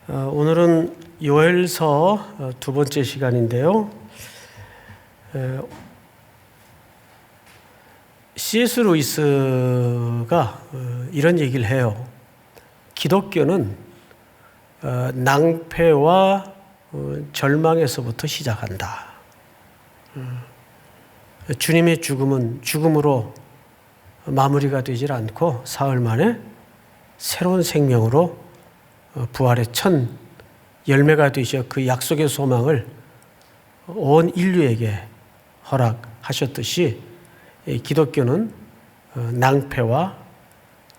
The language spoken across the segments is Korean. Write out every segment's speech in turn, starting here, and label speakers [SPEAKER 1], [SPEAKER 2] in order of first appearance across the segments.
[SPEAKER 1] 오늘은 요엘서 두 번째 시간인데요. C.S. 루이스가 이런 얘기를 해요. 기독교는 낭패와 절망에서부터 시작한다. 주님의 죽음은 죽음으로 마무리가 되질 않고 사흘 만에 새로운 생명으로 부활의 첫 열매가 되셔 그 약속의 소망을 온 인류에게 허락하셨듯이 기독교는 낭패와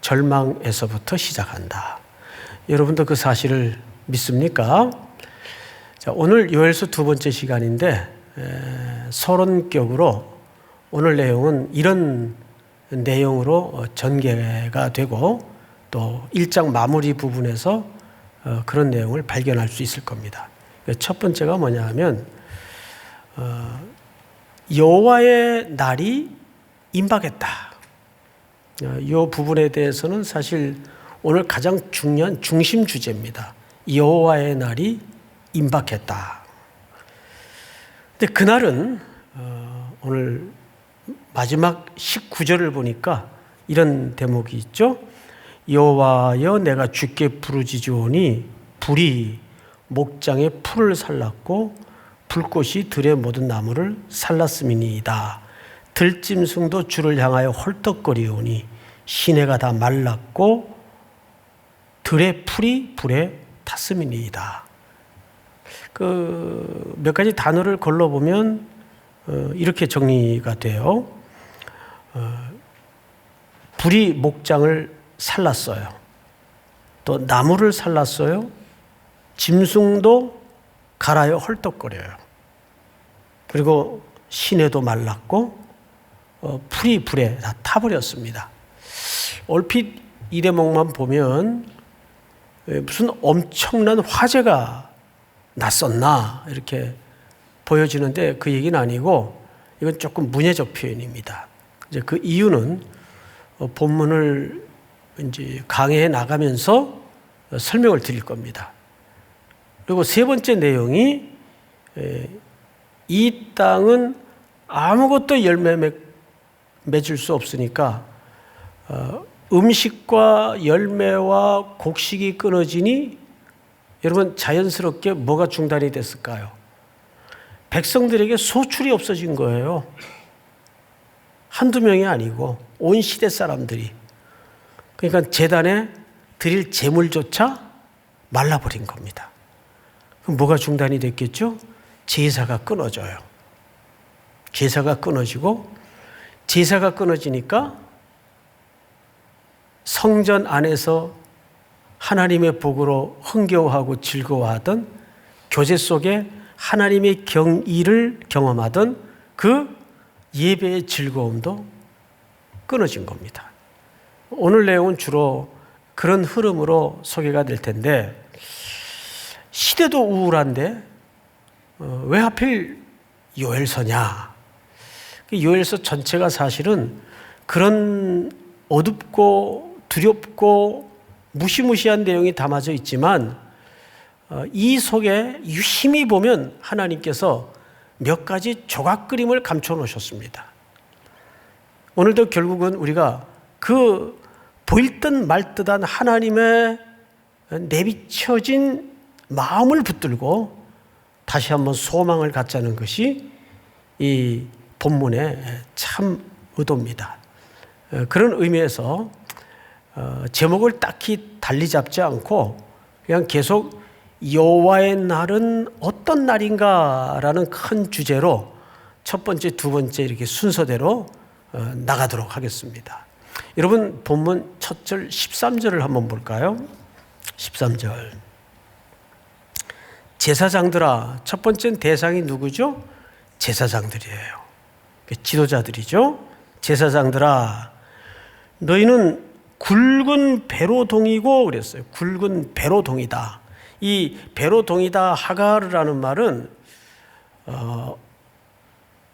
[SPEAKER 1] 절망에서부터 시작한다. 여러분도 그 사실을 믿습니까? 자, 오늘 요엘서 두 번째 시간인데 서론격으로 오늘 내용은 이런 내용으로 전개가 되고 또 1장 마무리 부분에서 그런 내용을 발견할 수 있을 겁니다. 첫 번째가 뭐냐 하면 여호와의 날이 임박했다. 이 부분에 대해서는 사실 오늘 가장 중요한 중심 주제입니다. 여호와의 날이 임박했다. 근데 그날은 오늘 마지막 19절을 보니까 이런 대목이 있죠. 여호와여 내가 주께 부르짖으오니 불이 목장의 풀을 살랐고 불꽃이 들의 모든 나무를 살랐음이니이다. 들짐승도 주를 향하여 헐떡거리오니 시내가 다 말랐고 들의 풀이 불에 탔음이니이다. 몇 가지 단어를 걸러보면 이렇게 정리가 돼요. 불이 목장을 살랐어요. 또 나무를 살랐어요. 짐승도 갈아요 헐떡거려요. 그리고 시내도 말랐고 풀이 불에 다 타버렸습니다. 얼핏 이 대목만 보면 무슨 엄청난 화재가 났었나 이렇게 보여지는데 그 얘기는 아니고 이건 조금 문예적 표현입니다. 이제 그 이유는 본문을 이제 강해해 나가면서 설명을 드릴 겁니다. 그리고 세 번째 내용이 이 땅은 아무것도 열매 맺을 수 없으니까 음식과 열매와 곡식이 끊어지니 여러분 자연스럽게 뭐가 중단이 됐을까요? 백성들에게 소출이 없어진 거예요. 한두 명이 아니고 온 시대 사람들이. 그러니까 제단에 드릴 재물조차 말라버린 겁니다. 그럼 뭐가 중단이 됐겠죠? 제사가 끊어져요. 제사가 끊어지고 제사가 끊어지니까 성전 안에서 하나님의 복으로 흥겨워하고 즐거워하던 교제 속에 하나님의 경의를 경험하던 그 예배의 즐거움도 끊어진 겁니다. 오늘 내용은 주로 그런 흐름으로 소개가 될 텐데 시대도 우울한데 왜 하필 요엘서냐? 요엘서 전체가 사실은 그런 어둡고 두렵고 무시무시한 내용이 담아져 있지만 이 속에 유심히 보면 하나님께서 몇 가지 조각 그림을 감춰 놓으셨습니다. 오늘도 결국은 우리가 그 보일 듯 말 듯한 하나님의 내비쳐진 마음을 붙들고 다시 한번 소망을 갖자는 것이 이 본문의 참 의도입니다. 그런 의미에서 제목을 딱히 달리 잡지 않고 그냥 계속 여호와의 날은 어떤 날인가라는 큰 주제로 첫 번째, 두 번째 이렇게 순서대로 나가도록 하겠습니다. 여러분 본문 첫 절 13절을 한번 볼까요? 13절. 제사장들아, 첫 번째 대상이 누구죠? 제사장들이에요. 지도자들이죠. 제사장들아, 너희는 굵은 배로동이고 그랬어요. 굵은 배로동이다. 이 배로동이다 하가르라는 말은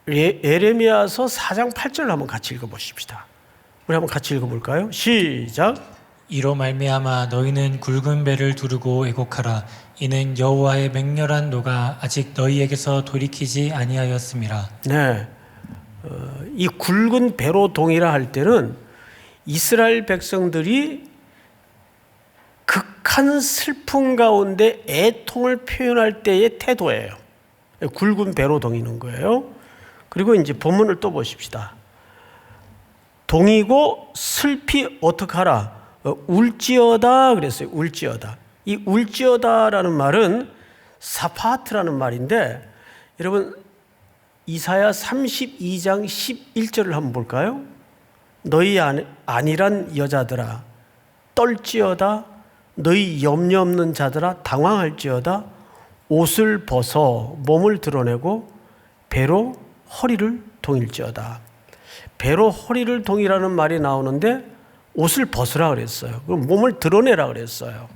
[SPEAKER 1] 예레미야서 4장 8절을 한번 같이 읽어보십시다. 우리 한번 같이 읽어볼까요? 시작.
[SPEAKER 2] 이로 말미암아 너희는 굵은 배를 두르고 애곡하라. 이는 여호와의 맹렬한 노가 아직 너희에게서 돌이키지 아니하였음이라.
[SPEAKER 1] 네, 이 굵은 배로 동이라 할 때는 이스라엘 백성들이 극한 슬픔 가운데 애통을 표현할 때의 태도예요. 굵은 배로 동이는 거예요. 그리고 이제 본문을 또 보십시다. 동이고 슬피 어떡하라. 울지어다 그랬어요. 울지어다. 이 울지어다라는 말은 사파트라는 말인데, 여러분 이사야 32장 11절을 한번 볼까요? 너희 안일한 여자들아 떨지어다. 너희 염려 없는 자들아 당황할지어다. 옷을 벗어 몸을 드러내고 배로 허리를 동일지어다. 배로 허리를 동이라는 말이 나오는데 옷을 벗으라 그랬어요. 그럼 몸을 드러내라 그랬어요.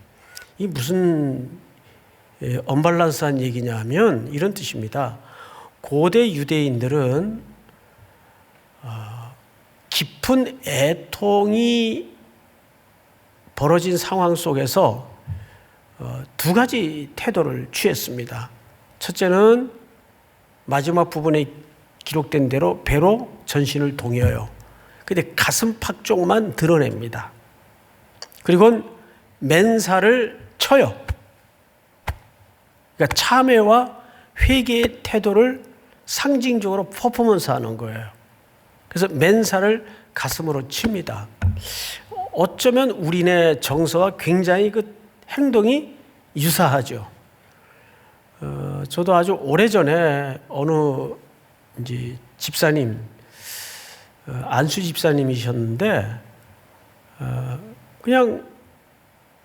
[SPEAKER 1] 이 무슨 언밸런스한 얘기냐 하면 이런 뜻입니다. 고대 유대인들은 깊은 애통이 벌어진 상황 속에서 두 가지 태도를 취했습니다. 첫째는 마지막 부분에 기록된 대로 배로 전신을 동여요. 근데 가슴팍 쪽만 드러냅니다. 그리고 맨살을 쳐요. 그러니까 참회와 회개의 태도를 상징적으로 퍼포먼스하는 거예요. 그래서 맨살을 가슴으로 칩니다. 어쩌면 우리네 정서와 굉장히 그 행동이 유사하죠. 저도 아주 오래전에 어느 이제 집사님, 안수 집사님이셨는데, 그냥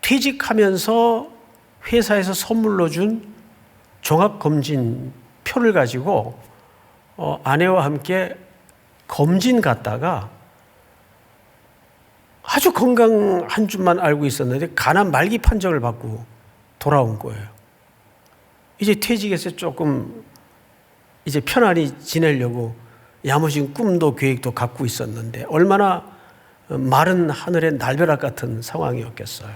[SPEAKER 1] 퇴직하면서 회사에서 선물로 준 종합검진 표를 가지고 아내와 함께 검진 갔다가 아주 건강한 줄만 알고 있었는데 간암 말기 판정을 받고 돌아온 거예요. 이제 퇴직해서 조금 이제 편안히 지내려고 야무진 꿈도 계획도 갖고 있었는데 얼마나 마른 하늘의 날벼락 같은 상황이었겠어요.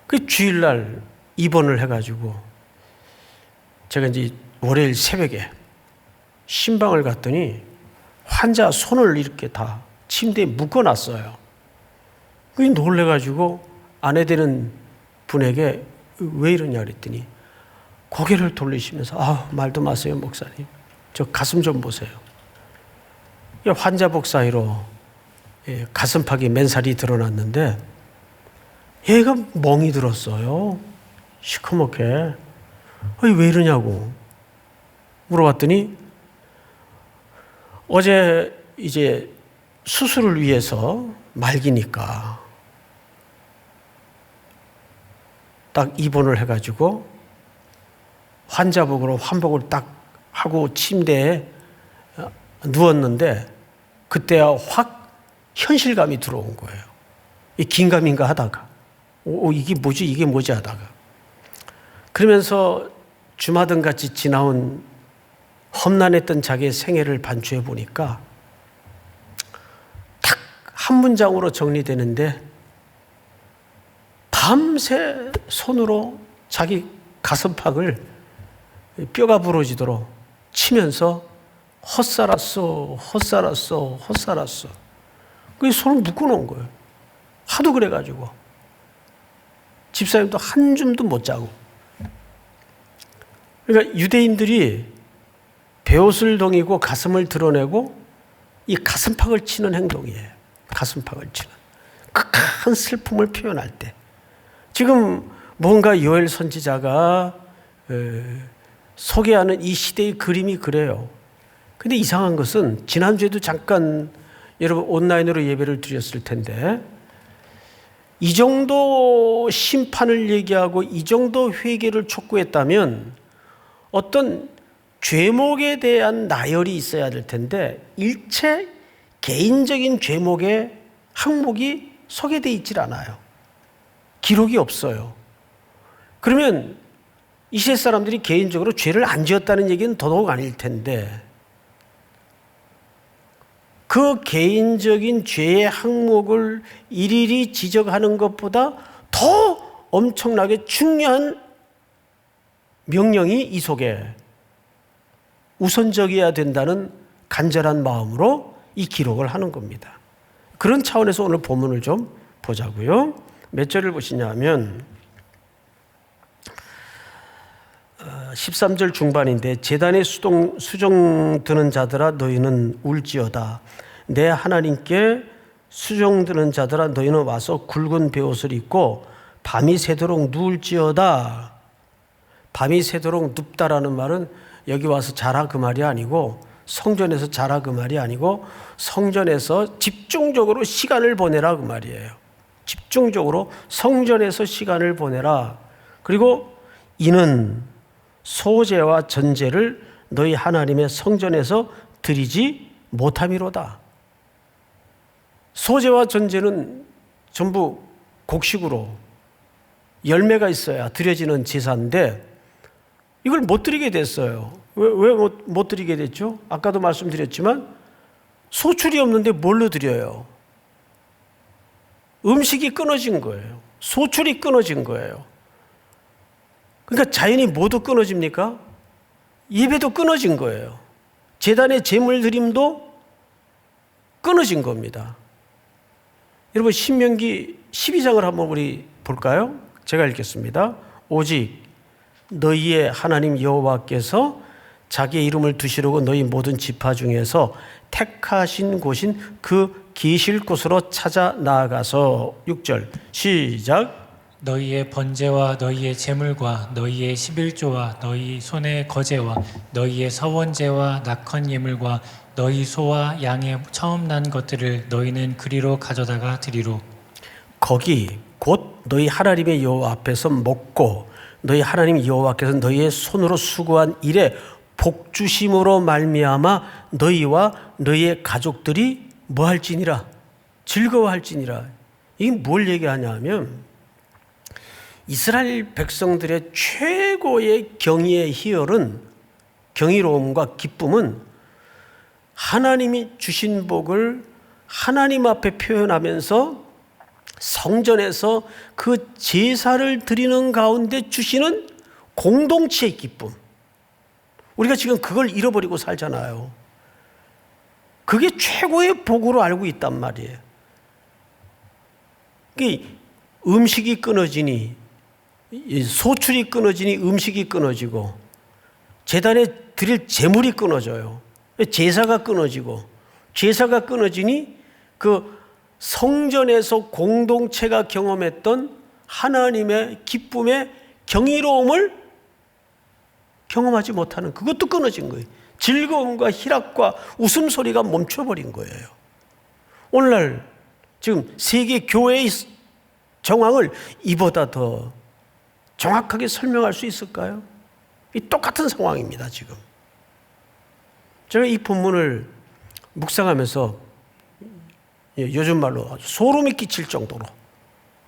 [SPEAKER 1] 그 주일날 입원을 해가지고 제가 이제 월요일 새벽에 신방을 갔더니 환자 손을 이렇게 다 침대에 묶어놨어요. 그게 놀래가지고 아내 되는 분에게 왜 이러냐 그랬더니 고개를 돌리시면서 말도 마세요 목사님. 저 가슴 좀 보세요. 환자복 사이로 가슴팍에 맨살이 드러났는데 얘가 멍이 들었어요. 시커멓게. 왜 이러냐고 물어봤더니 어제 이제 수술을 위해서 말기니까 딱 입원을 해가지고 환자복으로 환복을 딱 하고 침대에 누웠는데 그때야 확 현실감이 들어온 거예요. 이 긴가민가 하다가 이게 뭐지 하다가 그러면서 주마등같이 지나온 험난했던 자기의 생애를 반추해 보니까 딱 한 문장으로 정리되는데 밤새 손으로 자기 가슴팍을 뼈가 부러지도록 치면서 헛살았어. 그 손을 묶어놓은 거예요. 하도 그래가지고 집사님도 한줌도 못 자고. 그러니까 유대인들이 베옷을 동이고 가슴을 드러내고 이 가슴팍을 치는 행동이에요. 가슴팍을 치는 큰 슬픔을 표현할 때 지금 뭔가 요엘 선지자가 소개하는 이 시대의 그림이 그래요. 근데 이상한 것은 지난주에도 잠깐 여러분 온라인으로 예배를 드렸을 텐데 이 정도 심판을 얘기하고 이 정도 회개를 촉구했다면 어떤 죄목에 대한 나열이 있어야 될 텐데 일체 개인적인 죄목의 항목이 소개되어 있질 않아요. 기록이 없어요. 그러면 이스라엘 사람들이 개인적으로 죄를 안 지었다는 얘기는 더더욱 아닐 텐데 그 개인적인 죄의 항목을 일일이 지적하는 것보다 더 엄청나게 중요한 명령이 이 속에 우선적이어야 된다는 간절한 마음으로 이 기록을 하는 겁니다. 그런 차원에서 오늘 본문을 좀 보자고요. 몇 절을 보시냐면 13절 중반인데 제단에 수종 드는 자들아 너희는 울지어다. 내 하나님께 수종 드는 자들아 너희는 와서 굵은 베옷을 입고 밤이 새도록 누울지어다. 밤이 새도록 눕다라는 말은 여기 와서 자라 그 말이 아니고 성전에서 자라 그 말이 아니고 성전에서 집중적으로 시간을 보내라 그 말이에요. 집중적으로 성전에서 시간을 보내라. 그리고 이는 소제와 전제를 너희 하나님의 성전에서 드리지 못함이로다. 소제와 전제는 전부 곡식으로 열매가 있어야 드려지는 제사인데 이걸 못 드리게 됐어요. 왜 못 드리게 됐죠? 아까도 말씀드렸지만 소출이 없는데 뭘로 드려요? 음식이 끊어진 거예요. 소출이 끊어진 거예요. 그러니까 자연이 모두 끊어집니까? 예배도 끊어진 거예요. 제단의 제물 드림도 끊어진 겁니다. 여러분 신명기 12장을 한번 우리 볼까요? 제가 읽겠습니다. 오직 너희의 하나님 여호와께서 자기의 이름을 두시려고 너희 모든 지파 중에서 택하신 곳인 그 기실 곳으로 찾아 나아가서 6절 시작.
[SPEAKER 2] 너희의 번제와 너희의 제물과 너희의 11조와 너희 손의 거제와 너희의 서원제와 낙헌 예물과 너희 소와 양의 처음 난 것들을 너희는 그리로 가져다가 드리로.
[SPEAKER 1] 거기 곧 너희 하나님의 여호와 앞에서 먹고 너희 하나님 여호와께서 너희의 손으로 수고한 일에 복주심으로 말미암아 너희와 너희의 가족들이 뭐할지니라 즐거워할지니라. 이게 뭘 얘기하냐면 이스라엘 백성들의 최고의 경의의 희열은 경이로움과 기쁨은 하나님이 주신 복을 하나님 앞에 표현하면서 성전에서 그 제사를 드리는 가운데 주시는 공동체의 기쁨. 우리가 지금 그걸 잃어버리고 살잖아요. 그게 최고의 복으로 알고 있단 말이에요. 음식이 끊어지니 소출이 끊어지니 음식이 끊어지고 제단에 드릴 제물이 끊어져요. 제사가 끊어지고 제사가 끊어지니 그 성전에서 공동체가 경험했던 하나님의 기쁨의 경이로움을 경험하지 못하는 그것도 끊어진 거예요. 즐거움과 희락과 웃음소리가 멈춰버린 거예요. 오늘날 지금 세계 교회의 정황을 이보다 더 정확하게 설명할 수 있을까요? 이 똑같은 상황입니다, 지금. 제가 이 본문을 묵상하면서 요즘 말로 아주 소름이 끼칠 정도로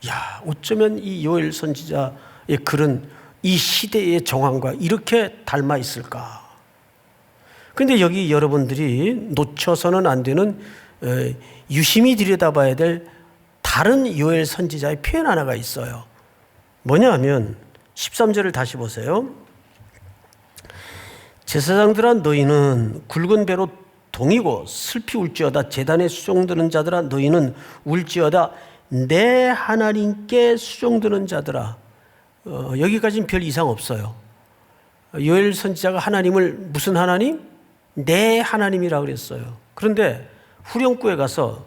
[SPEAKER 1] 야, 어쩌면 이 요엘 선지자의 글은 이 시대의 정황과 이렇게 닮아 있을까? 그런데 여기 여러분들이 놓쳐서는 안 되는 유심히 들여다봐야 될 다른 요엘 선지자의 표현 하나가 있어요. 뭐냐 하면 13절을 다시 보세요. 제사장들아 너희는 굵은 배로 동이고 슬피 울지어다. 제단에 수종드는 자들아 너희는 울지어다. 내 하나님께 수종드는 자들아. 여기까지는 별 이상 없어요. 요엘 선지자가 하나님을 무슨 하나님? 내 하나님이라고 그랬어요. 그런데 후렴구에 가서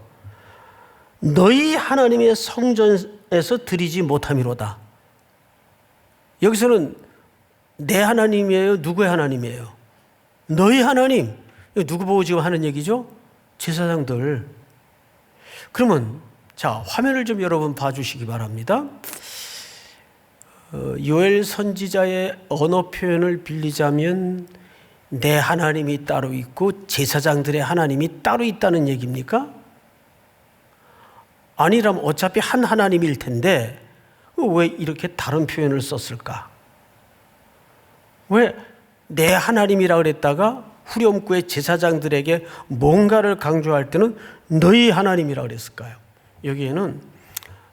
[SPEAKER 1] 너희 하나님의 성전에서 드리지 못함이로다. 여기서는 내 하나님이에요? 누구의 하나님이에요? 너희 하나님. 누구 보고 지금 하는 얘기죠? 제사장들. 그러면 자, 화면을 좀 여러분 봐주시기 바랍니다. 요엘 선지자의 언어 표현을 빌리자면 내 하나님이 따로 있고 제사장들의 하나님이 따로 있다는 얘기입니까? 아니라면 어차피 한 하나님일 텐데 왜 이렇게 다른 표현을 썼을까? 왜 내 하나님이라 그랬다가 후렴구의 제사장들에게 뭔가를 강조할 때는 너희 하나님이라 그랬을까요? 여기에는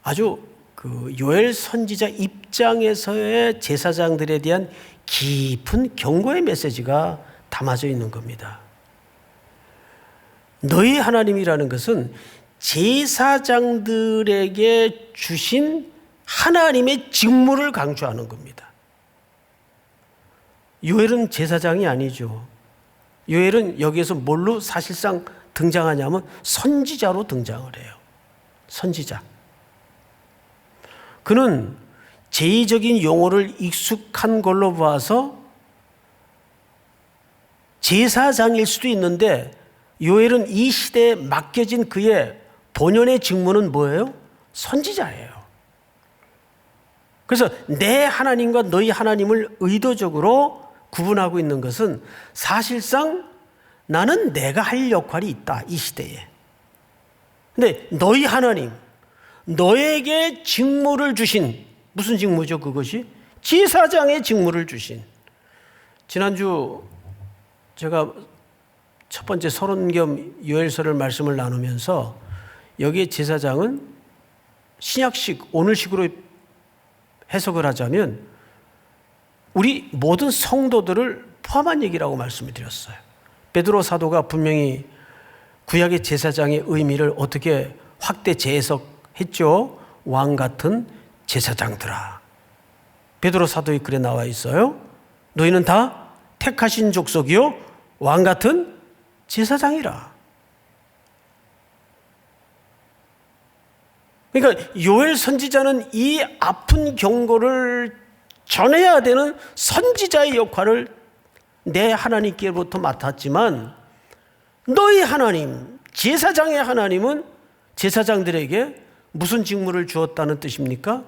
[SPEAKER 1] 아주 그 요엘 선지자 입장에서의 제사장들에 대한 깊은 경고의 메시지가 담아져 있는 겁니다. 너희 하나님이라는 것은 제사장들에게 주신 하나님의 직무를 강조하는 겁니다. 요엘은 제사장이 아니죠. 요엘은 여기에서 뭘로 사실상 등장하냐면 선지자로 등장을 해요. 선지자. 그는 제의적인 용어를 익숙한 걸로 봐서 제사장일 수도 있는데 요엘은 이 시대에 맡겨진 그의 본연의 직무는 뭐예요? 선지자예요. 그래서 내 하나님과 너희 하나님을 의도적으로 구분하고 있는 것은 사실상 나는 내가 할 역할이 있다, 이 시대에. 근데 너희 하나님, 너에게 직무를 주신, 무슨 직무죠 그것이? 제사장의 직무를 주신. 지난주 제가 첫 번째 서론겸 요엘서를 말씀을 나누면서 여기에 제사장은 신약식, 오늘식으로 해석을 하자면 우리 모든 성도들을 포함한 얘기라고 말씀을 드렸어요. 베드로 사도가 분명히 구약의 제사장의 의미를 어떻게 확대 재해석했죠. 왕 같은 제사장들아. 베드로 사도의 글에 나와 있어요. 너희는 다 택하신 족속이요 왕 같은 제사장이라. 그러니까 요엘 선지자는 이 아픈 경고를 전해야 되는 선지자의 역할을 내 하나님께로부터 맡았지만 너희 하나님, 제사장의 하나님은 제사장들에게 무슨 직무를 주었다는 뜻입니까?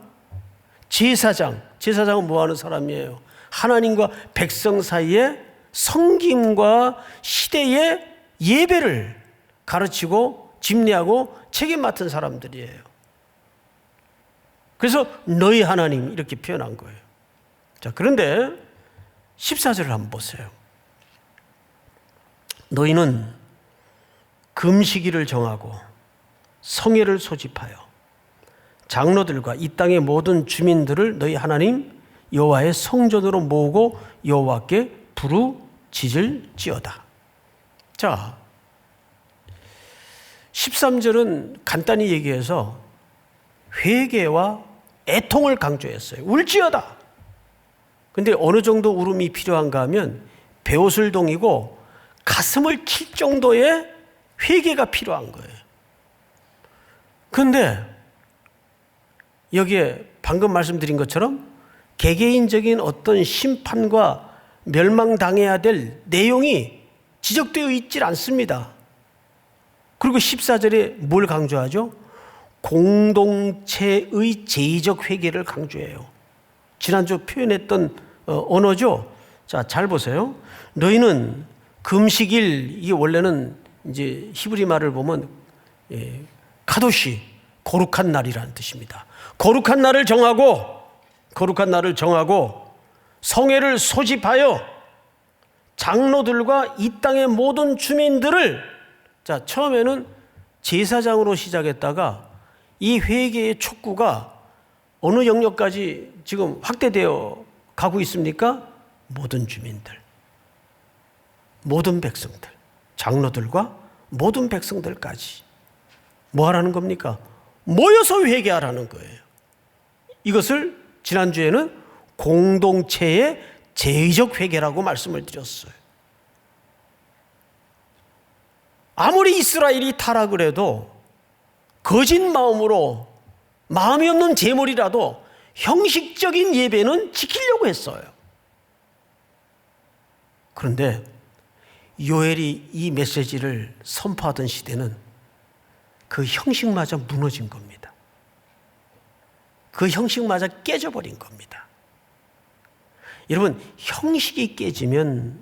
[SPEAKER 1] 제사장은 뭐하는 사람이에요? 하나님과 백성 사이에 섬김과 시대의 예배를 가르치고 집례하고 책임 맡은 사람들이에요. 그래서 너희 하나님 이렇게 표현한 거예요. 자, 그런데 14절을 한번 보세요. 너희는 금식일을 정하고 성회를 소집하여 장로들과 이 땅의 모든 주민들을 너희 하나님 여호와의 성전으로 모으고 여호와께 부르짖을지어다. 자, 13절은 간단히 얘기해서 회개와 애통을 강조했어요. 울지어다. 근데 어느 정도 울음이 필요한가 하면 베옷을 동이고 가슴을 칠 정도의 회개가 필요한 거예요. 그런데 여기에 방금 말씀드린 것처럼 개개인적인 어떤 심판과 멸망당해야 될 내용이 지적되어 있질 않습니다. 그리고 14절에 뭘 강조하죠? 공동체의 제의적 회개를 강조해요. 지난주 표현했던 언어죠. 자, 잘 보세요. 너희는 금식일, 이게 원래는 이제 히브리 말을 보면 카도시, 거룩한 날이라는 뜻입니다. 거룩한 날을 정하고 성회를 소집하여 장로들과 이 땅의 모든 주민들을, 자, 처음에는 제사장으로 시작했다가 이 회개의 촉구가 어느 영역까지 지금 확대되어 가고 있습니까? 모든 주민들, 모든 백성들, 장로들과 모든 백성들까지 뭐 하라는 겁니까? 모여서 회개하라는 거예요. 이것을 지난주에는 공동체의 제의적 회개라고 말씀을 드렸어요. 아무리 이스라엘이 타락을 해도 거짓 마음으로 마음이 없는 제물이라도 형식적인 예배는 지키려고 했어요. 그런데 요엘이 이 메시지를 선포하던 시대는 그 형식마저 무너진 겁니다. 그 형식마저 깨져버린 겁니다. 여러분, 형식이 깨지면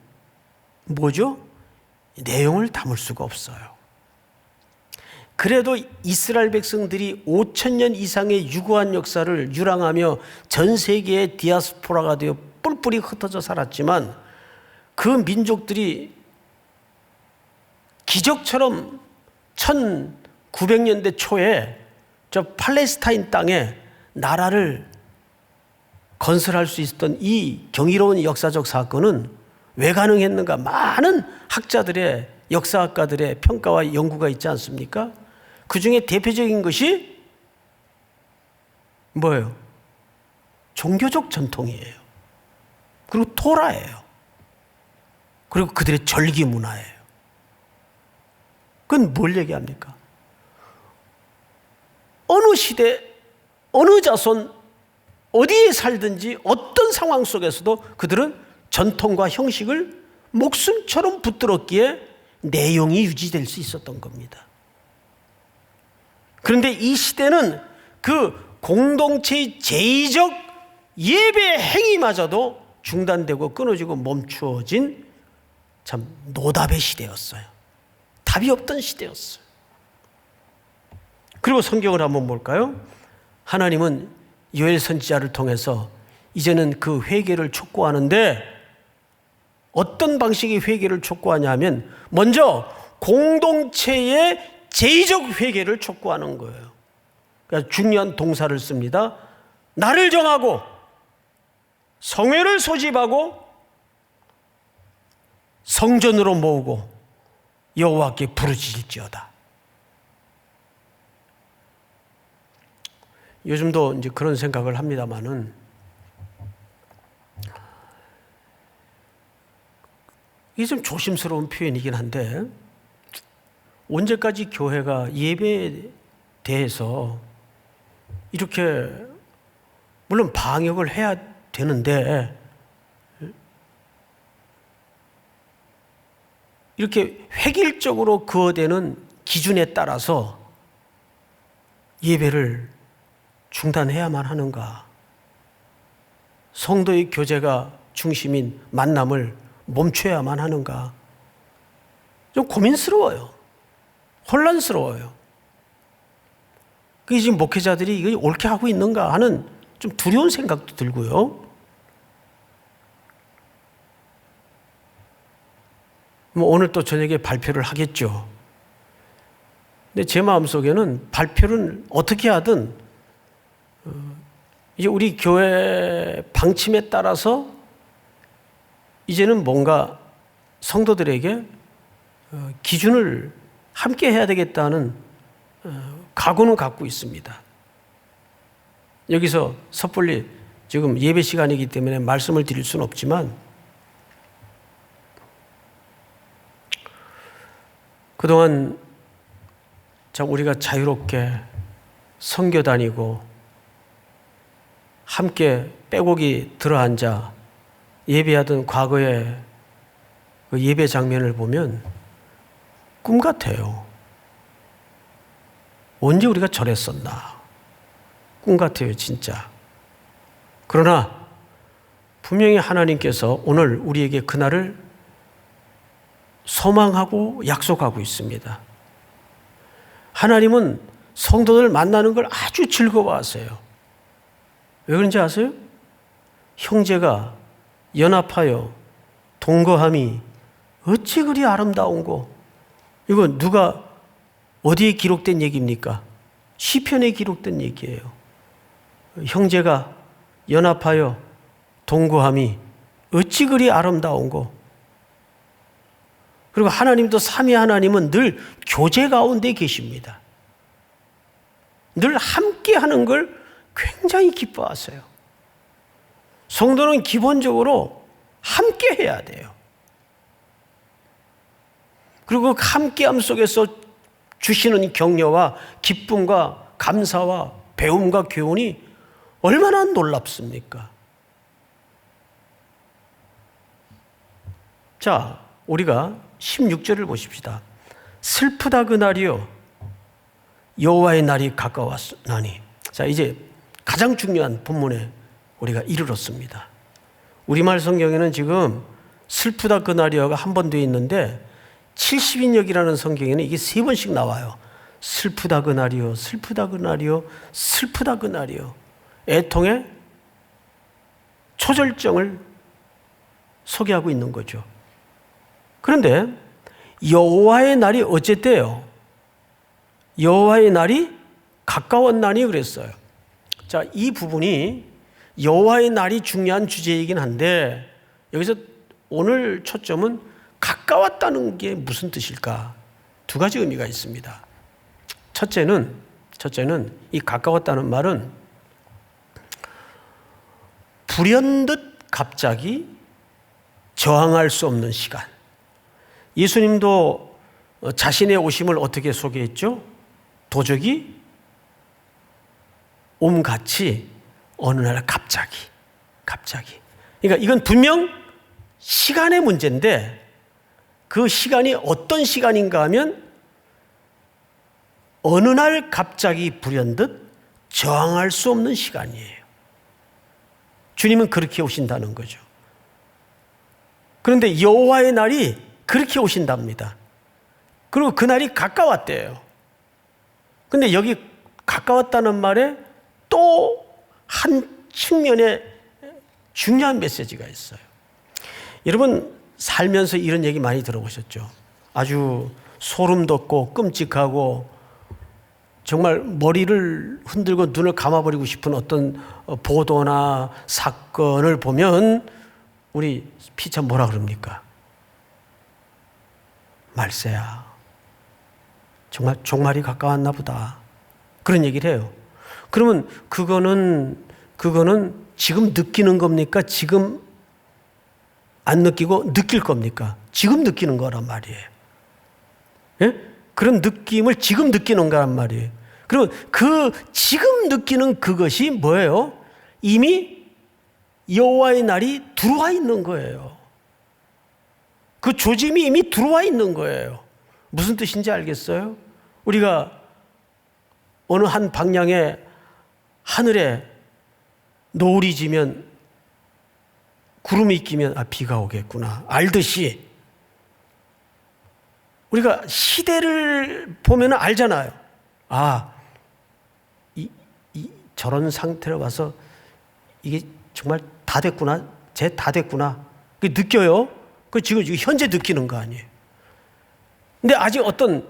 [SPEAKER 1] 뭐죠? 내용을 담을 수가 없어요. 그래도 이스라엘 백성들이 5,000년 이상의 유구한 역사를 유랑하며 전 세계의 디아스포라가 되어 뿔뿔이 흩어져 살았지만 그 민족들이 기적처럼 1900년대 초에 저 팔레스타인 땅에 나라를 건설할 수 있었던 이 경이로운 역사적 사건은 왜 가능했는가? 많은 학자들의, 역사학가들의 평가와 연구가 있지 않습니까? 그 중에 대표적인 것이 뭐예요? 종교적 전통이에요. 그리고 토라예요. 그리고 그들의 절기 문화예요. 그건 뭘 얘기합니까? 어느 시대, 어느 자손, 어디에 살든지 어떤 상황 속에서도 그들은 전통과 형식을 목숨처럼 붙들었기에 내용이 유지될 수 있었던 겁니다. 그런데 이 시대는 그 공동체의 제의적 예배 행위마저도 중단되고 끊어지고 멈추어진 참 노답의 시대였어요. 답이 없던 시대였어요. 그리고 성경을 한번 볼까요? 하나님은 요엘 선지자를 통해서 이제는 그 회개를 촉구하는데 어떤 방식의 회개를 촉구하냐 하면 먼저 공동체의 제의적 회개를 촉구하는 거예요. 그러니까 중요한 동사를 씁니다. 날을 정하고 성회를 소집하고 성전으로 모으고 여호와께 부르짖을지어다. 요즘도 이제 그런 생각을 합니다만은 이게 좀 조심스러운 표현이긴 한데 언제까지 교회가 예배에 대해서 이렇게 물론 방역을 해야 되는데 이렇게 획일적으로 그어되는 기준에 따라서 예배를 중단해야만 하는가? 성도의 교제가 중심인 만남을 멈춰야만 하는가? 좀 고민스러워요. 혼란스러워요. 그게 지금 목회자들이 이거 옳게 하고 있는가 하는 좀 두려운 생각도 들고요. 뭐 오늘 또 저녁에 발표를 하겠죠. 근데 제 마음속에는 발표를 어떻게 하든 이제 우리 교회 방침에 따라서 이제는 뭔가 성도들에게 기준을 함께 해야 되겠다는 각오는 갖고 있습니다. 여기서 섣불리 지금 예배 시간이기 때문에 말씀을 드릴 수는 없지만 그동안 참 우리가 자유롭게 선교 다니고 함께 빼곡히 들어앉아 예배하던 과거의 그 예배 장면을 보면 꿈 같아요. 언제 우리가 저랬었나? 꿈 같아요, 진짜. 그러나 분명히 하나님께서 오늘 우리에게 그날을 소망하고 약속하고 있습니다. 하나님은 성도들 만나는 걸 아주 즐거워하세요. 왜 그런지 아세요? 형제가 연합하여 동거함이 어찌 그리 아름다운고. 이거 누가 어디에 기록된 얘기입니까? 시편에 기록된 얘기예요. 형제가 연합하여 동거함이 어찌 그리 아름다운고. 그리고 하나님도 삼위 하나님은 늘 교제 가운데 계십니다. 늘 함께 하는 걸 굉장히 기뻐하세요. 성도는 기본적으로 함께 해야 돼요. 그리고 그 함께함 속에서 주시는 격려와 기쁨과 감사와 배움과 교훈이 얼마나 놀랍습니까? 자, 우리가 16절을 보십시다. 슬프다 그날이요 여호와의 날이 가까웠나니. 자, 이제 가장 중요한 본문에 우리가 이르렀습니다. 우리말 성경에는 지금 슬프다 그날이요가 한 번 되어 있는데 70인역이라는 성경에는 이게 3번씩 나와요. 슬프다 그날이요, 슬프다 그날이요, 슬프다 그날이요. 애통의 초절정을 소개하고 있는 거죠. 그런데 여호와의 날이 어쨌대요? 여호와의 날이 가까웠나니 그랬어요. 자, 이 부분이 여호와의 날이 중요한 주제이긴 한데 여기서 오늘 초점은 가까웠다는 게 무슨 뜻일까? 두 가지 의미가 있습니다. 첫째는 이 가까웠다는 말은 불현듯 갑자기 저항할 수 없는 시간. 예수님도 자신의 오심을 어떻게 소개했죠? 도적이 옴같이 어느 날 갑자기. 그러니까 이건 분명 시간의 문제인데 그 시간이 어떤 시간인가 하면 어느 날 갑자기 불현듯 저항할 수 없는 시간이에요. 주님은 그렇게 오신다는 거죠. 그런데 여호와의 날이 그렇게 오신답니다. 그리고 그 날이 가까웠대요. 근데 여기 가까웠다는 말에 또 한 측면에 중요한 메시지가 있어요. 여러분 살면서 이런 얘기 많이 들어보셨죠? 아주 소름 돋고 끔찍하고 정말 머리를 흔들고 눈을 감아버리고 싶은 어떤 보도나 사건을 보면 우리 피차 뭐라 그럽니까? 말세야. 정말 종말이 가까웠나 보다. 그런 얘기를 해요. 그러면 그거는 지금 느끼는 겁니까? 지금 안 느끼고 느낄 겁니까? 지금 느끼는 거란 말이에요. 예? 그런 느낌을 지금 느끼는 거란 말이에요. 그러면 그 지금 느끼는 그것이 뭐예요? 이미 여호와의 날이 들어와 있는 거예요. 그 조짐이 이미 들어와 있는 거예요. 무슨 뜻인지 알겠어요? 우리가 어느 한 방향에 하늘에 노을이 지면 구름이 끼면 비가 오겠구나 알듯이 우리가 시대를 보면 알잖아요. 저런 상태로 와서 이게 정말 다 됐구나. 쟤 다 됐구나. 그게 느껴요. 그 지금 현재 느끼는 거 아니에요. 근데 아직 어떤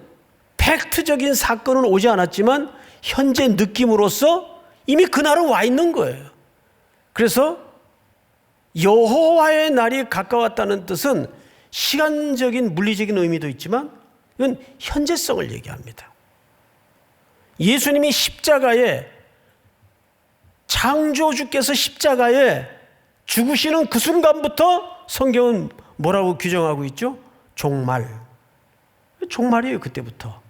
[SPEAKER 1] 팩트적인 사건은 오지 않았지만 현재 느낌으로써 이미 그날은 와 있는 거예요. 그래서 여호와의 날이 가까웠다는 뜻은 시간적인 물리적인 의미도 있지만 이건 현재성을 얘기합니다. 예수님이 십자가에 창조주께서 십자가에 죽으시는 그 순간부터 성경은 뭐라고 규정하고 있죠? 종말. 종말이에요. 그때부터.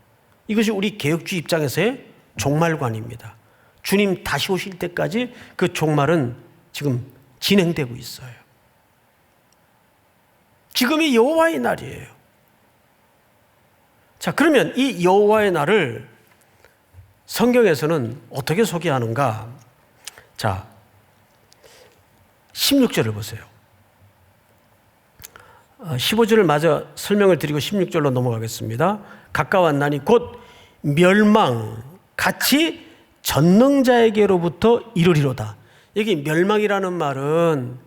[SPEAKER 1] 이것이 우리 개혁주의 입장에서의 종말관입니다. 주님 다시 오실 때까지 그 종말은 지금 진행되고 있어요. 지금이 여호와의 날이에요. 자, 그러면 이 여호와의 날을 성경에서는 어떻게 소개하는가? 자, 16절을 보세요. 15절을 마저 설명을 드리고 16절로 넘어가겠습니다. 가까웠나니 곧 멸망 같이 전능자에게로부터 이르리로다. 여기 멸망이라는 말은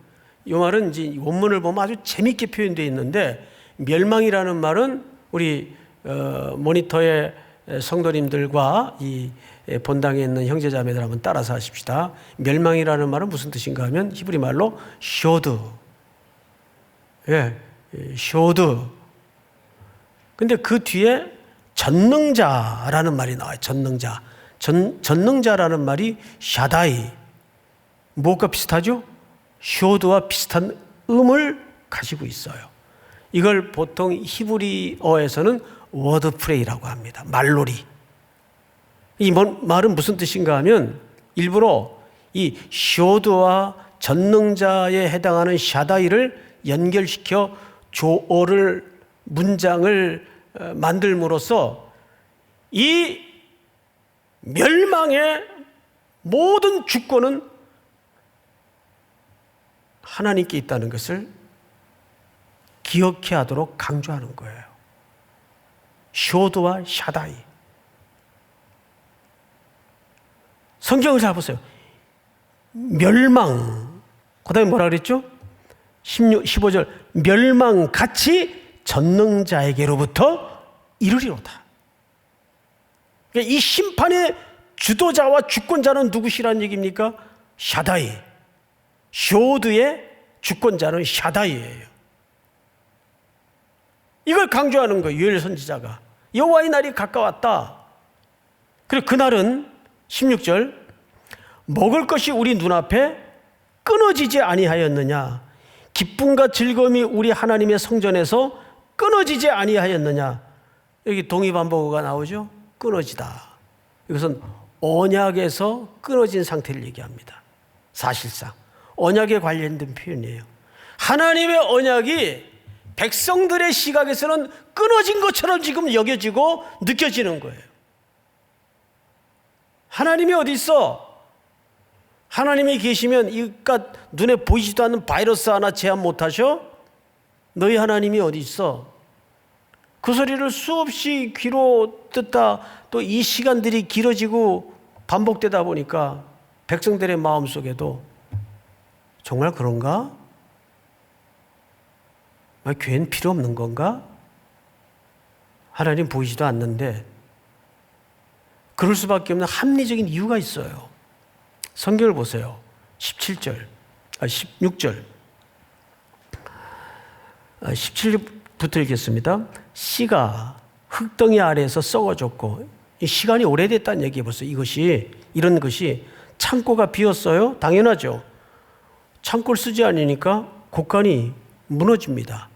[SPEAKER 1] 이 말은 이제 원문을 보면 아주 재밌게 표현되어 있는데 멸망이라는 말은 우리 모니터의 성도님들과 이 본당에 있는 형제자매들 한번 따라서 하십시다. 멸망이라는 말은 무슨 뜻인가 하면 히브리 말로 쇼드. 예, 쇼드. 근데 그 뒤에 전능자라는 말이 나와요. 전능자. 전능자라는 말이 샤다이. 뭐가 비슷하죠? 쇼드와 비슷한 음을 가지고 있어요. 이걸 보통 히브리어에서는 워드프레이라고 합니다. 말놀이. 이 말은 무슨 뜻인가 하면 일부러 이 쇼드와 전능자에 해당하는 샤다이를 연결시켜 조어를 문장을 만들므로써 이 멸망의 모든 주권은 하나님께 있다는 것을 기억해야 하도록 강조하는 거예요. 쇼드와 샤다이. 성경을 잘 보세요. 멸망. 그 다음에 뭐라 그랬죠? 15절. 멸망같이 전능자에게로부터 이르리로다. 그러니까 이 심판의 주도자와 주권자는 누구시라는 얘기입니까? 샤다이. 쇼드의 주권자는 샤다이예요. 이걸 강조하는 거예요. 요엘 선지자가. 여호와의 날이 가까웠다. 그리고 그날은 16절 먹을 것이 우리 눈앞에 끊어지지 아니하였느냐. 기쁨과 즐거움이 우리 하나님의 성전에서 끊어지지 아니하였느냐. 여기 동의반복어가 나오죠. 끊어지다. 이것은 언약에서 끊어진 상태를 얘기합니다. 사실상 언약에 관련된 표현이에요. 하나님의 언약이 백성들의 시각에서는 끊어진 것처럼 지금 여겨지고 느껴지는 거예요. 하나님이 어디 있어? 하나님이 계시면 이깟 눈에 보이지도 않는 바이러스 하나 제한 못하셔? 너희 하나님이 어디 있어? 그 소리를 수없이 귀로 듣다 또 이 시간들이 길어지고 반복되다 보니까 백성들의 마음속에도 정말 그런가? 교회는 필요 없는 건가? 하나님 보이지도 않는데 그럴 수밖에 없는 합리적인 이유가 있어요. 성경을 보세요. 16절 17절부터 읽겠습니다. 씨가 흙덩이 아래에서 썩어졌고 시간이 오래됐다는 얘기해 보세요. 이런 것이 창고가 비었어요? 당연하죠. 창고를 쓰지 않으니까 곡간이 무너집니다.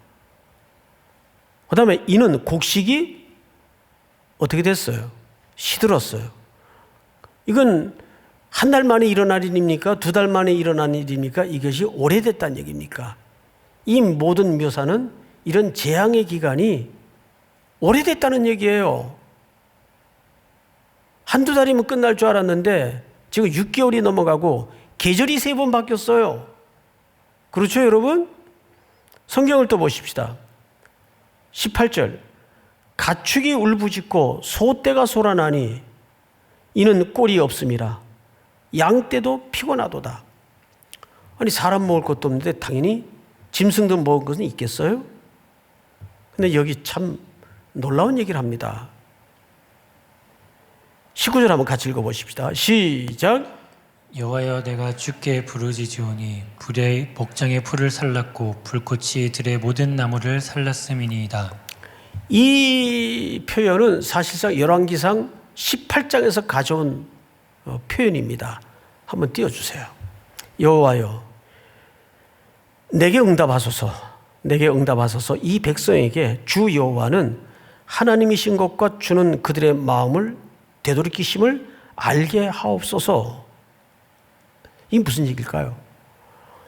[SPEAKER 1] 그 다음에 이는 곡식이 어떻게 됐어요? 시들었어요. 이건 한 달 만에 일어난 일입니까? 두 달 만에 일어난 일입니까? 이것이 오래됐다는 얘기입니까? 이 모든 묘사는 이런 재앙의 기간이 오래됐다는 얘기예요. 한두 달이면 끝날 줄 알았는데 지금 6개월이 넘어가고 계절이 3번 바뀌었어요. 그렇죠, 여러분? 성경을 또 보십시다. 18절 가축이 울부짖고 소떼가 소란하니 이는 꼴이 없음이라. 양떼도 피곤하도다. 아니 사람 먹을 것도 없는데 당연히 짐승도 먹을 것은 있겠어요? 근데 여기 참 놀라운 얘기를 합니다. 19절 한번 같이 읽어보십시다. 시작.
[SPEAKER 2] 여호와여 내가 주께 부르짖으오니 불의 복장의 풀을 살랐고 불꽃이 들의 모든 나무를 살랐음이니이다.
[SPEAKER 1] 이 표현은 사실상 열왕기상 18장에서 가져온 표현입니다. 한번 띄워주세요. 여호와여 내게 응답하소서. 내게 응답하소서. 이 백성에게 주 여호와는 하나님이신 것과 주는 그들의 마음을 되돌이키심을 알게 하옵소서. 이게 무슨 얘기일까요?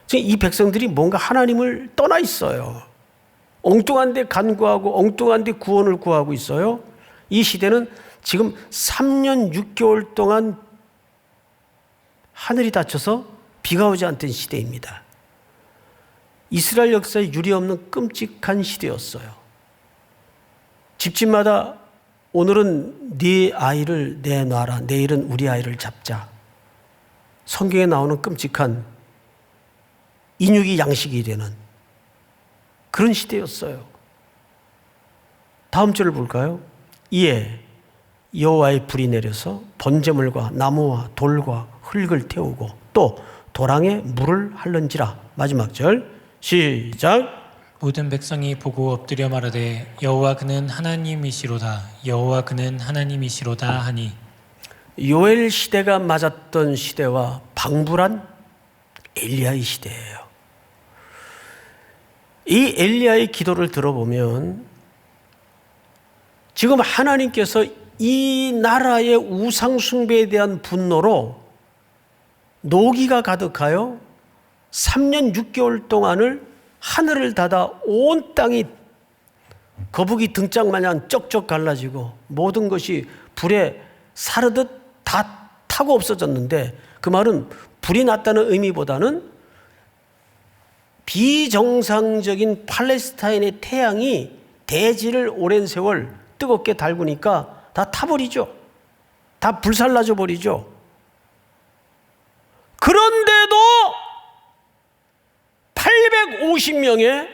[SPEAKER 1] 지금 이 백성들이 뭔가 하나님을 떠나 있어요. 엉뚱한 데 간구하고 엉뚱한 데 구원을 구하고 있어요. 이 시대는 지금 3년 6개월 동안 하늘이 닫혀서 비가 오지 않던 시대입니다. 이스라엘 역사에 유례없는 끔찍한 시대였어요. 집집마다 오늘은 네 아이를 내놔라, 내일은 우리 아이를 잡자. 성경에 나오는 끔찍한 인육이 양식이 되는 그런 시대였어요. 다음 절을 볼까요? 이에 여호와의 불이 내려서 번제물과 나무와 돌과 흙을 태우고 또 도랑에 물을 할는지라. 마지막 절 시작.
[SPEAKER 2] 모든 백성이 보고 엎드려 말하되 여호와 그는 하나님이시로다. 여호와 그는 하나님이시로다 하니.
[SPEAKER 1] 요엘 시대가 맞았던 시대와 방불한 엘리야의 시대예요. 이 엘리야의 기도를 들어보면 지금 하나님께서 이 나라의 우상 숭배에 대한 분노로 노기가 가득하여 3년 6개월 동안을 하늘을 닫아 온 땅이 거북이 등짝 마냥 쩍쩍 갈라지고 모든 것이 불에 사르듯 다 타고 없어졌는데, 그 말은 불이 났다는 의미보다는 비정상적인 팔레스타인의 태양이 대지를 오랜 세월 뜨겁게 달구니까 다 타버리죠. 다 불살라져 버리죠. 그런데도 850명의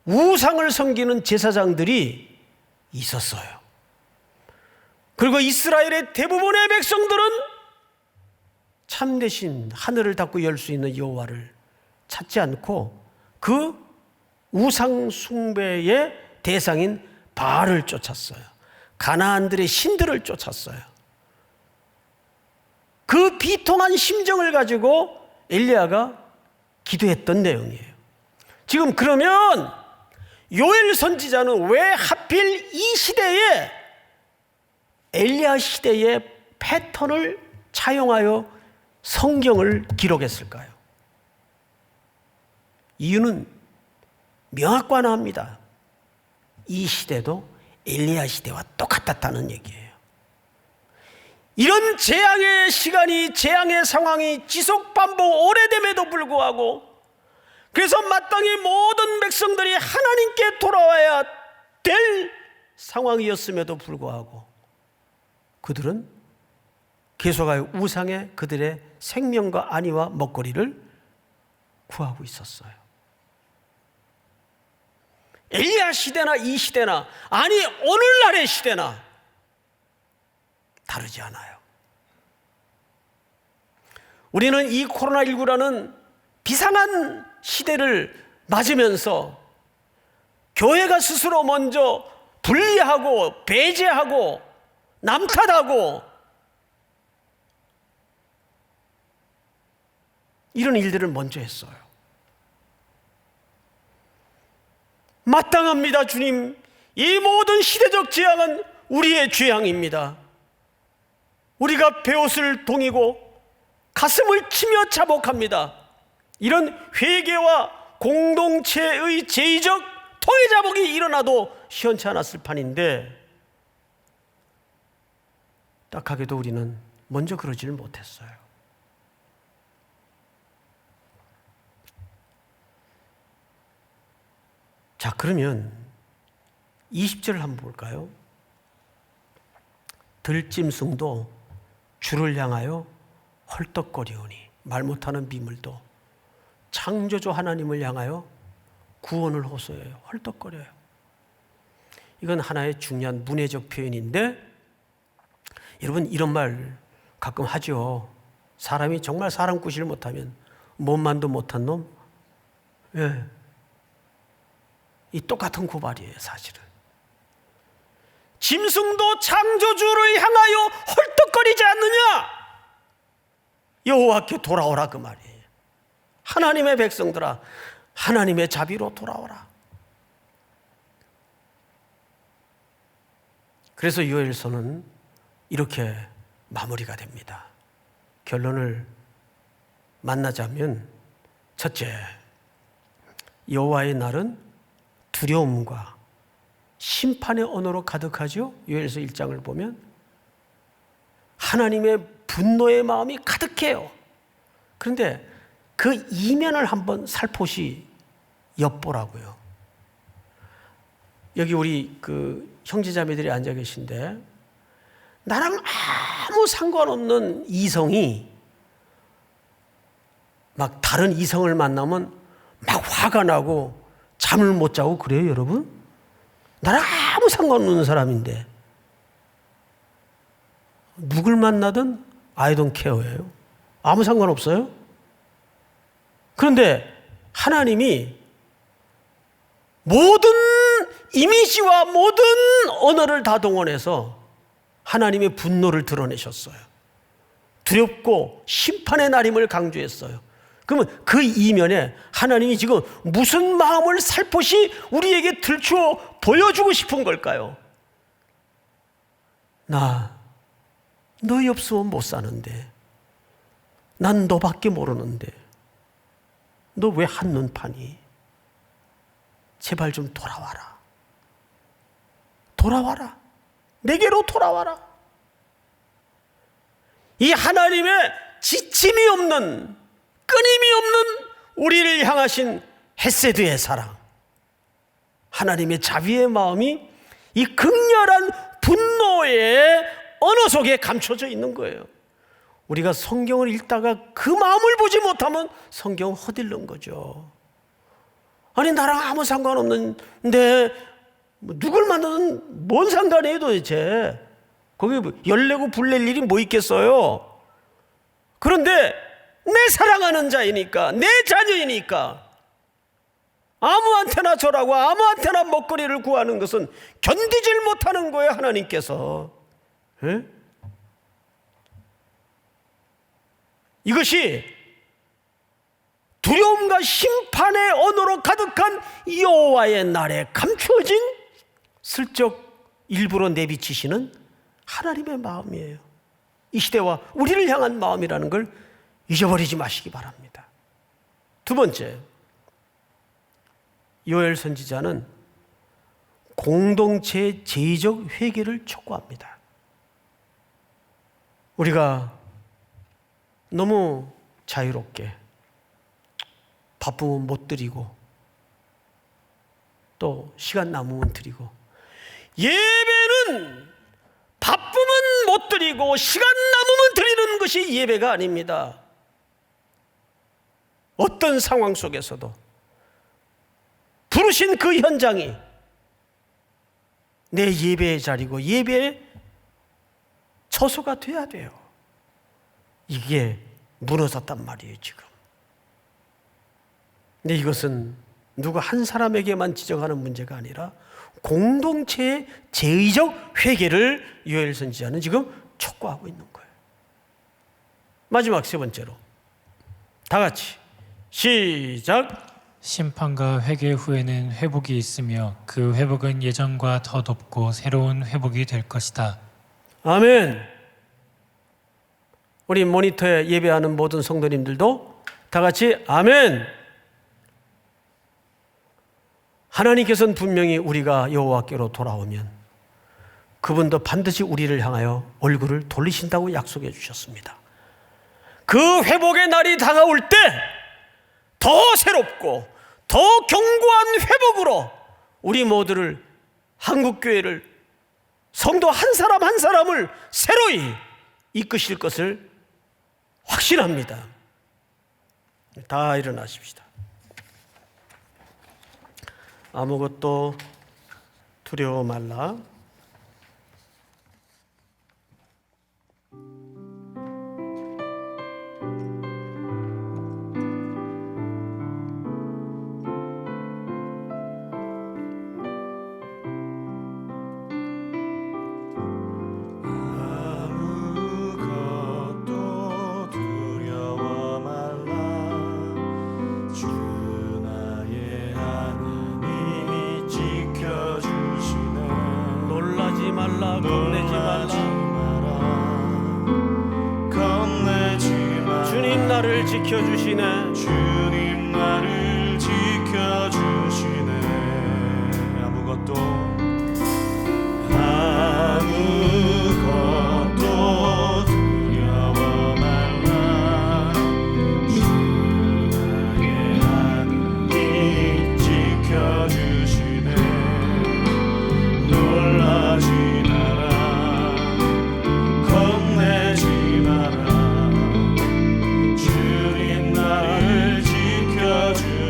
[SPEAKER 1] 우상을 섬기는 제사장들이 있었어요. 그리고 이스라엘의 대부분의 백성들은 참되신 하늘을 닫고 열 수 있는 여호와를 찾지 않고 그 우상 숭배의 대상인 바알을 쫓았어요. 가나안들의 신들을 쫓았어요. 그 비통한 심정을 가지고 엘리야가 기도했던 내용이에요. 지금 그러면 요엘 선지자는 왜 하필 이 시대에 엘리야 시대의 패턴을 차용하여 성경을 기록했을까요? 이유는 명확관합니다. 이 시대도 엘리야 시대와 똑같았다는 얘기예요. 이런 재앙의 시간이, 재앙의 상황이 지속 반복 오래됨에도 불구하고, 그래서 마땅히 모든 백성들이 하나님께 돌아와야 될 상황이었음에도 불구하고 그들은 계속하여 우상에 그들의 생명과 안위와 먹거리를 구하고 있었어요. 엘리야 시대나 이 시대나, 아니 오늘날의 시대나 다르지 않아요. 우리는 이 코로나19라는 비상한 시대를 맞으면서 교회가 스스로 먼저 분리하고 배제하고 남 탓하고 이런 일들을 먼저 했어요. 마땅합니다, 주님. 이 모든 시대적 재앙은 우리의 죄악입니다. 우리가 베옷을 동이고 가슴을 치며 자복합니다. 이런 회개와 공동체의 제의적 통해자복이 일어나도 시원치 않았을 판인데, 딱하게도 우리는 먼저 그러지를 못했어요. 자, 그러면 20절을 한번 볼까요? 들짐승도 주를 향하여 헐떡거리오니, 말 못하는 비물도 창조주 하나님을 향하여 구원을 호소해요. 헐떡거려요. 이건 하나의 중요한 문해적 표현인데, 여러분 이런 말 가끔 하죠. 사람이 정말 사람 구실을 못하면 몸만도 못한 놈. 예. 이 똑같은 고발이에요, 사실은. 짐승도 창조주를 향하여 헐떡거리지 않느냐? 여호와께 돌아오라, 그 말이에요. 하나님의 백성들아, 하나님의 자비로 돌아오라. 그래서 요엘서는 이렇게 마무리가 됩니다. 결론을 만나자면, 첫째, 여호와의 날은 두려움과 심판의 언어로 가득하죠. 요엘서 1장을 보면 하나님의 분노의 마음이 가득해요. 그런데 그 이면을 한번 살포시 엿보라고요. 여기 우리 그 형제자매들이 앉아 계신데, 나랑 아무 상관없는 이성이 막 다른 이성을 만나면 막 화가 나고 잠을 못 자고 그래요, 여러분? 나랑 아무 상관없는 사람인데 누굴 만나든 I don't care예요. 아무 상관없어요. 그런데 하나님이 모든 이미지와 모든 언어를 다 동원해서 하나님의 분노를 드러내셨어요. 두렵고 심판의 날임을 강조했어요. 그러면 그 이면에 하나님이 지금 무슨 마음을 살포시 우리에게 들추어 보여주고 싶은 걸까요? 나 너희 없으면 못 사는데, 난 너밖에 모르는데 너 왜 한눈 파니? 제발 좀 돌아와라. 돌아와라. 내게로 돌아와라. 이 하나님의 지침이 없는, 끊임이 없는 우리를 향하신 헤세드의 사랑, 하나님의 자비의 마음이 이 극렬한 분노의 언어 속에 감춰져 있는 거예요. 우리가 성경을 읽다가 그 마음을 보지 못하면 성경은 허들른 거죠. 아니 나랑 아무 상관없는데 뭐 누굴 만나든 뭔 상관이에요 도대체. 거기 열내고 불낼 일이 뭐 있겠어요. 그런데 내 사랑하는 자이니까, 내 자녀이니까 아무한테나 절하고 아무한테나 먹거리를 구하는 것은 견디질 못하는 거예요, 하나님께서. 에? 이것이 두려움과 심판의 언어로 가득한 여호와의 날에 감추어진 슬쩍 일부러 내비치시는 하나님의 마음이에요. 이 시대와 우리를 향한 마음이라는 걸 잊어버리지 마시기 바랍니다. 두 번째, 요엘 선지자는 공동체의 제의적 회개를 촉구합니다. 우리가 너무 자유롭게 바쁘면 못 드리고 또 시간 남으면 드리고, 예배는 바쁘면 못 드리고 시간 남으면 드리는 것이 예배가 아닙니다. 어떤 상황 속에서도 부르신 그 현장이 내 예배의 자리고 예배의 처소가 돼야 돼요. 이게 무너졌단 말이에요 지금. 근데 이것은 누구 한 사람에게만 지적하는 문제가 아니라 공동체의 제의적 회개를 요엘 선지자는 지금 촉구하고 있는 거예요. 마지막 세 번째로 다 같이 시작.
[SPEAKER 2] 심판과 회개 후에는 회복이 있으며 그 회복은 예전과 더 높고 새로운 회복이 될 것이다.
[SPEAKER 1] 아멘. 우리 모니터에 예배하는 모든 성도님들도 다 같이 아멘. 하나님께서는 분명히 우리가 여호와께로 돌아오면 그분도 반드시 우리를 향하여 얼굴을 돌리신다고 약속해 주셨습니다. 그 회복의 날이 다가올 때 더 새롭고 더 견고한 회복으로 우리 모두를, 한국교회를, 성도 한 사람 한 사람을 새로이 이끄실 것을 확신합니다. 다 일어나십시다. 아무것도 두려워 말라. 주님 나를 지켜주시네.
[SPEAKER 3] 주님 나를 지켜주시네. 아무것도 두려워 말라. 주 나의 하나님 지켜주시네. 놀라지 마라. 겁내지 마라. 주님 나를 지켜주시네.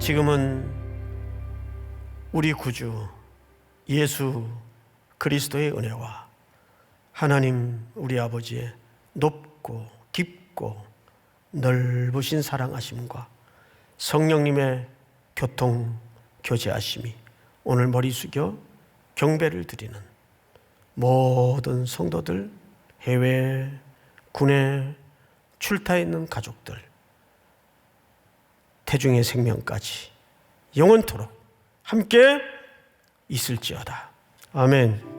[SPEAKER 1] 지금은 우리 구주 예수 그리스도의 은혜와 하나님 우리 아버지의 높고 깊고 넓으신 사랑하심과 성령님의 교통 교제하심이 오늘 머리 숙여 경배를 드리는 모든 성도들, 해외, 군에 출타해 있는 가족들, 태중의 생명까지 영원토록 함께 있을지어다. 아멘.